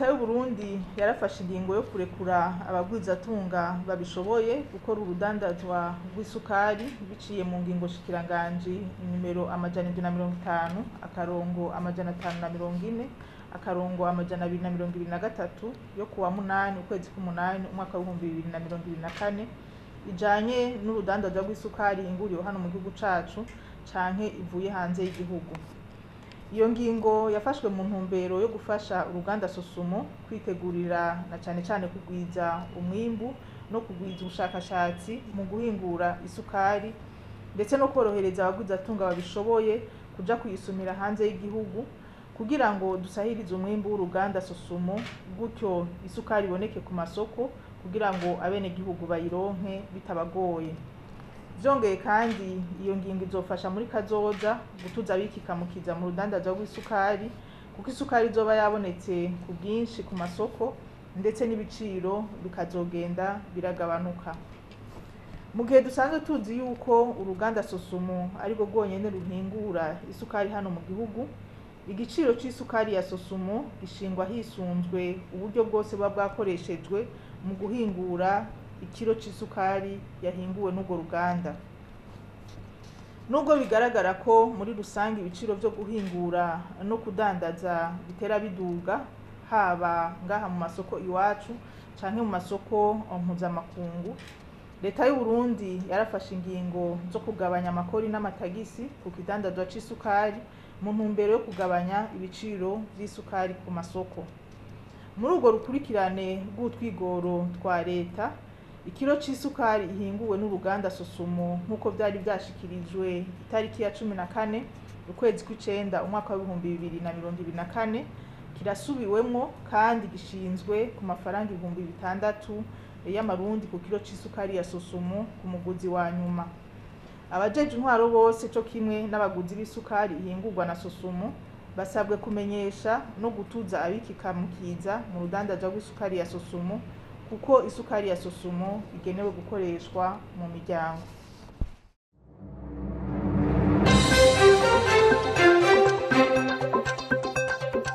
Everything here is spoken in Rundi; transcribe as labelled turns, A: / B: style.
A: leta y'u Burundi yarafashe ingingo yo kurekura abagwizatunga babishoboye gukora urudandazwa rw'isukari biciye mu ngingo shikiranganji nimero 750 akarongo 540 akarongo 223 yo kuwa 8 ukwezi k'umunani umwaka wa 2024 ijanye n'urudandazwa rw'isukari inguriwe hano mu gihugu cacu canke ivuye hanze y'igihugu. Iyo ngingo yafashwe mu ntumbero yo gufasha uruganda Sosumo kwitegurira na cane kugwiza umwimbu no kugwiza ubushakashatsi mu guhingura isukari ndetse no korohereza abagwizatunga babishoboye kuja kuyisumira hanze y'igihugu kugira ngo dusahirize umwimbu w'uruganda Sosumo gutyo isukari iboneke ku masoko kugira ngo abene gihugu bayironke bitabagoye. Vyongeye kandi iyo ngingo izofasha muri kazoza gutuza abikikamukiza mu rudandazwa rw'isukari kuko isukari izoba yabonetse ku bwinshi ku masoko ndetse n'ibiciro bikazogenda biragabanuka. Mu gihe dusanzwe tuzi yuko uruganda Sosumo ari rwo rwonyene ruhingura isukari hano mu gihugu, igiciro c'isukari ya Sosumo gishingwa hisunzwe uburyo bwose buba bwakoreshejwe mu guhingura ikiro c'isukari yahinguwe n'urwo ruganda. Nubwo bigaragara ko muri rusange ibiciro vyo guhingura no kudandaza bitera biduga haba ngaha mu masoko iwacu canke mu masoko mpuzamakungu, leta y'u Burundi yarafashe ingingo zo kugabanya amakori n'amatagisi ku kidandazwa c'isukari mu ntumbero yo kugabanya ibiciro vy'isukari ku masoko. Muri urwo rukurikirane rw'utwigoro twa leta, ikiro c'isukari ihinguwe n'uruganda Sosumo nk'uko vyari vyashikirijwe itariki ya 14 ukwezi kw'icenda umwaka wa 2024 kirasubiwemwo kandi gishinzwe ku mafaranga 6,000 y'amarundi ku kiro c'isukari ya Sosumo ku muguzi wa nyuma. Abajeje intwaro bose co kimwe n'abaguzi b'isukari ihingurwa na Sosumo basabwe kumenyesha no gutuza abikikamukiza mu rudandazwa rw'isukari ya Sosumo kuko isukari ya Sosumo igenewe gukoreshwa mu miryango.